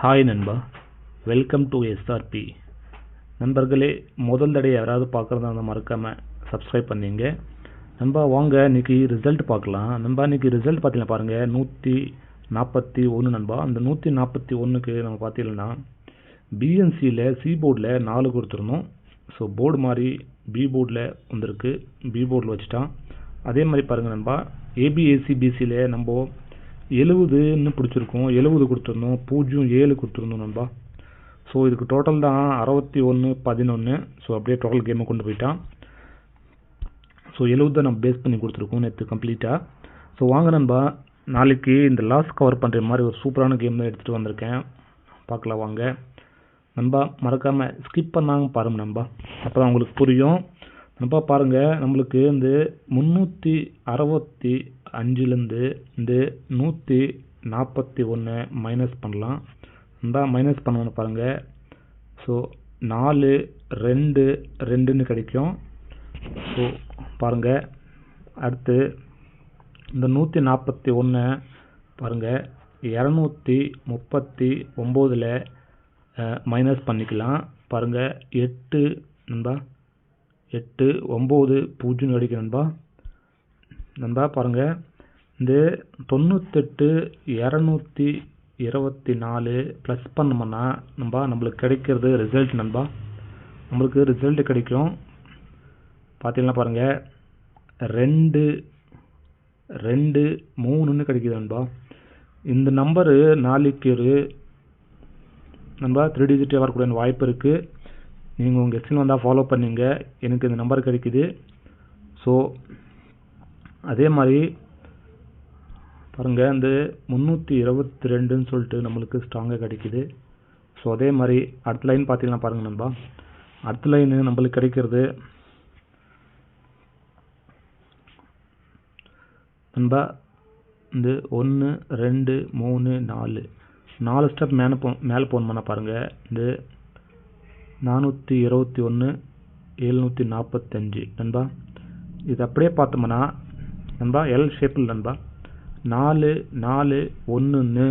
Hi நண்பா, welcome to SRP. நண்பர்களே, முதல் தடவை யாராவது பார்க்குறதா இருந்தால் மறக்காமல் சப்ஸ்கிரைப் பண்ணிங்க. நண்பா வாங்க இன்றைக்கி ரிசல்ட் பார்க்கலாம். நண்பா இன்றைக்கி ரிசல்ட் பார்த்தீங்கன்னா பாருங்கள் 141 நண்பா. அந்த 141க்கு நம்ம பார்த்தீங்கன்னா பிஎன்சியில் சி போர்டில் 4 கொடுத்துருந்தோம். ஸோ போர்டு மாதிரி பி போர்டில் வந்திருக்கு, பி போர்டில் வச்சுட்டான். அதே மாதிரி பாருங்கள் நண்பா, ஏபிஏசிபிசியில் நம்ம 70ன்னு பிடிச்சிருக்கோம், 70 கொடுத்துருந்தோம், 07 கொடுத்துருந்தோம் நண்பா. ஸோ இதுக்கு டோட்டல் தான் 61-11. ஸோ அப்படியே டோட்டல் கேமை கொண்டு போயிட்டான். ஸோ 70 தான் நம்ம பேஸ் பண்ணி கொடுத்துருக்கோம் நேற்று கம்ப்ளீட்டாக. ஸோ வாங்க நண்பா, நாளைக்கு இந்த லாஸ் கவர் பண்ணுற மாதிரி ஒரு சூப்பரான கேம் தான் எடுத்துகிட்டு வந்திருக்கேன். பார்க்கலாம் வாங்க நண்பா. மறக்காமல் ஸ்கிப் பண்ணாங்க பாருங்கள் நண்பா, அப்போ தான் உங்களுக்கு புரியும் நண்பா. பாருங்கள், நம்மளுக்கு இந்த 365லேருந்து இந்த 141 மைனஸ் பண்ணலாம் நண்பா. மைனஸ் பண்ணணும் பாருங்கள். ஸோ 4 2 2ன்னு கிடைக்கும். ஸோ பாருங்கள், அடுத்து இந்த 141 பாருங்கள் 239ல் மைனஸ் பண்ணிக்கலாம் பாருங்கள். 8 நண்பா, 8 9 0 கிடைக்கும் நண்பா. நண்பா பாருங்கள், இந்த 98 224 ப்ளஸ் பண்ணோம்னா நண்பா நம்மளுக்கு கிடைக்கிறது ரிசல்ட் நண்பா. நம்மளுக்கு ரிசல்ட் கிடைக்கும் பார்த்தீங்கன்னா பாருங்கள் 2 2 3ன்னு கிடைக்குது நண்பா. இந்த நம்பரு நாளைக்கு ஒரு நண்பா 3 டிஜிட் வரக்கூடிய வாய்ப்பு இருக்குது. நீங்கள் உங்கள் எக்ஸில் வந்தால் ஃபாலோ பண்ணிங்க, எனக்கு இந்த நம்பர் கிடைக்குது. ஸோ அதே மாதிரி பாருங்கள், இந்த 322ன்னு சொல்லிட்டு நம்மளுக்கு ஸ்ட்ராங்காக கிடைக்குது. ஸோ அதே மாதிரி அடுத்த லைன் பார்த்தீங்கன்னா பாருங்கள் நண்பா, அடுத்த லைனு நம்மளுக்கு கிடைக்கிறது நண்பா இந்த 1 2 3 4 ஸ்டெப் மேலே போகணுமாண்ணா பாருங்கள். இந்த 421 745 நண்பா. இது அப்படியே பார்த்தோம்னா நண்பா எல் ஷேப்பில் நண்பா 4 4 1ன்னு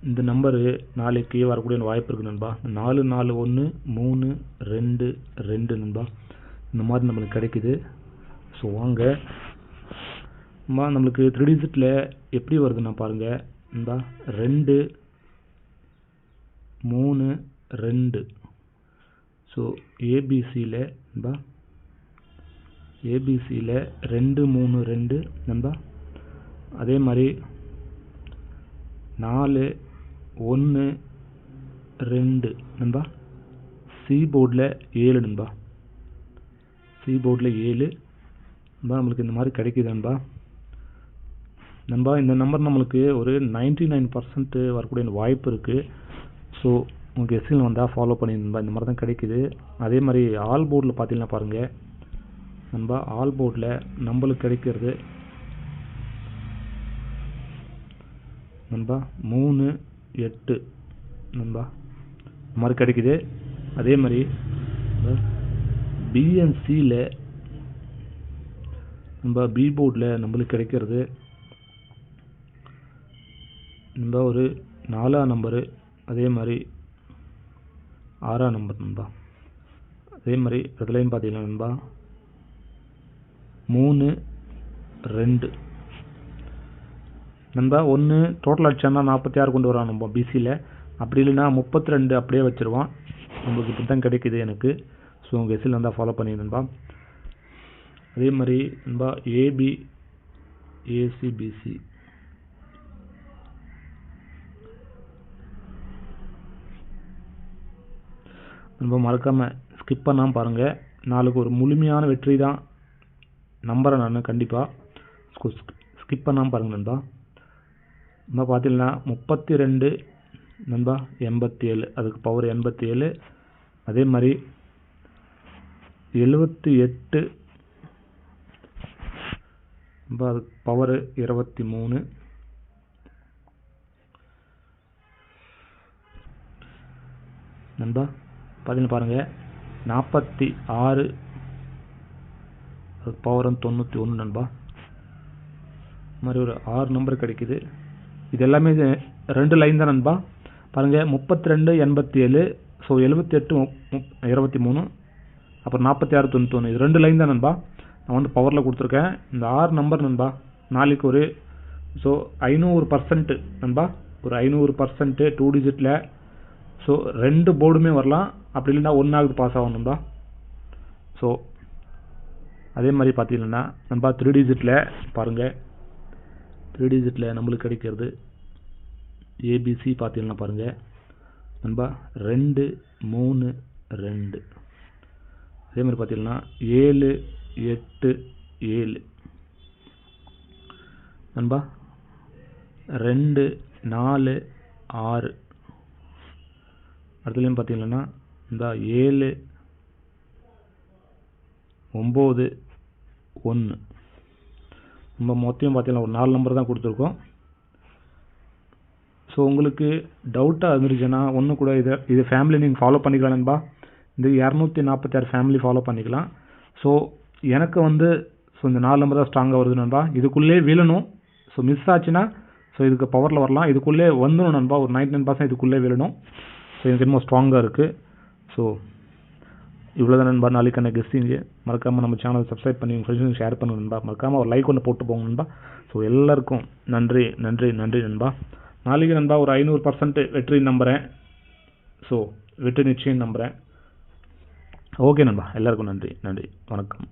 இந்த நம்பரு நாளைக்கு வரக்கூடிய வாய்ப்பு இருக்குது நண்பா. 4 4 1 3 2 2 நண்பா, இந்த மாதிரி நம்மளுக்கு கிடைக்குது. ஸோ வாங்க நண்பா, நம்மளுக்கு 3 டிஜிட்டில் எப்படி வருதுன்னா பாருங்கள் நண்பா 2 3 2. ஸோ ஏபிசியில் நண்பா, ஏபிசியில் 2 3 2 நண்பா. அதே மாதிரி 4 1 2 நண்பா. சி போர்டில் 7 நண்பா, சி போர்டில் 7 நண்பா. நம்மளுக்கு இந்த மாதிரி கிடைக்குது நண்பா. நண்பா இந்த நம்பர் நம்மளுக்கு ஒரு 99% வரக்கூடிய வாய்ப்பு இருக்குது. ஸோ உங்களுக்கு எஸ்எல் வந்தால் ஃபாலோ பண்ணி நண்பா, இந்த மாதிரி தான் கிடைக்குது. அதே மாதிரி ஆல் போர்டில் பார்த்தீங்கன்னா பாருங்கள் நண்பா, ஆல் போர்டில் நம்மளுக்கு கிடைக்கிறது நண்பா 3 8 நண்பா, இந்த மாதிரி கிடைக்குது. அதே மாதிரி பிஎன்சியில் நண்பா, பி போர்டில் நம்மளுக்கு கிடைக்கிறது நண்பா ஒரு 4ஆம் நம்பரு, அதே மாதிரி 6ஆம் நம்பர் நண்பா. அதே மாதிரி இதுலையும் பார்த்தீங்கன்னா நண்பா 3 2 நண்பா. 1 டோட்டல் அடிச்சானா 46 கொண்டு வரான் நம்ம பிசியில், அப்படி இல்லைன்னா 32 அப்படியே வச்சுருவான். நம்மளுக்கு இப்படி தான் கிடைக்குது எனக்கு. ஸோ உங்கள் எஸ்எல் வந்தால் ஃபாலோ பண்ணி நண்பா. அதே மாதிரி நண்பா ஏபி ஏசிபிசி நண்பா, மறக்காமல் ஸ்கிப் பண்ணாமல் பாருங்கள். நாளைக்கு ஒரு முழுமையான வெற்றி தான் நம்புகிறேன் நான் கண்டிப்பாக. ஸ்கிப் பண்ணாமல் பாருங்கள் நண்பா. நண்பா பார்த்தீங்கன்னா 32 நண்பா 87, அதுக்கு பவர் 87. அதே மாதிரி 78 நண்பா, அதுக்கு பவர் 23 நண்பா. பார்த்தீங்கன்னா பாருங்கள் 46 அதுக்கு பவர் 91 நண்பா. மாதிரி ஒரு 6 நம்பர் கிடைக்குது. இது எல்லாமே 2 லைன் தான் நண்பா. பாருங்கள் 3287. ஸோ 78 23 அப்புறம் 46 91 இது 2 லைன் தான் நண்பா. நான் வந்து பவரில் கொடுத்துருக்கேன். இந்த 6 நம்பர் நண்பா நாளைக்கு ஒரு ஸோ 500% நண்பா, ஒரு 500% 2 டிஜிட்டில். ஸோ 2 போர்டுமே வரலாம், அப்படி இல்லைன்னா ஒன்றாவது பாஸ் ஆகும் நண்பா. ஸோ அதே மாதிரி பார்த்தீங்கன்னா நண்பா 3 டிஜிட்டில் பாருங்கள், 3 டிஜிட்டில் நம்மளுக்கு கிடைக்கிறது ஏபிசி பார்த்தீங்கன்னா பாருங்கள் நண்பா 2 3 2. அதே மாதிரி பார்த்தீங்கன்னா 7 8 7 நண்பா 2 4 6. அடுத்ததுலையும் பார்த்தீங்கன்னா இந்த 7 9 1. நம்ம மொத்தம் பார்த்தீங்கன்னா ஒரு 4 நம்பர் தான் கொடுத்துருக்கோம். ஸோ உங்களுக்கு டவுட்டாக இருந்துச்சுன்னா ஒன்று கூட இது ஃபேமிலி நீங்கள் ஃபாலோ பண்ணிக்கலாம் நண்பா. இந்த 246 ஃபேமிலி ஃபாலோ பண்ணிக்கலாம். ஸோ எனக்கு வந்து ஸோ இந்த 4 நம்பர் தான் ஸ்ட்ராங்காக வருது நண்பா. இதுக்குள்ளே விழணும். ஸோ மிஸ் ஆச்சுன்னா ஸோ இதுக்கு பவரில் வரலாம். இதுக்குள்ளே வந்துடும் நண்பா, ஒரு 99% இதுக்குள்ளே விழணும். ஸோ எனக்கு இன்னும் ஸ்ட்ராங்காக இருக்குது. ஸோ இவ்வளோ தான் நண்பா நாளைக்கான கெஸ்டிங்கு. மறக்காமல் நம்ம சேனலை சப்ஸ்கிரைப் பண்ணி உங்கள் ஃப்ரெண்ட்ஸுக்கு ஷேர் பண்ணுங்க நண்பா. மறக்காமல் ஒரு லைக் ஒன்று போட்டு போங்க நண்பா. ஸோ எல்லாருக்கும் நன்றி நன்றி நன்றி நண்பா. நாளைக்கு நண்பா ஒரு 500% வெற்றி நம்புகிறேன். ஸோ வெற்றி நிச்சயம் நம்புகிறேன். ஓகே நண்பா, எல்லாருக்கும் நன்றி நன்றி, வணக்கம்.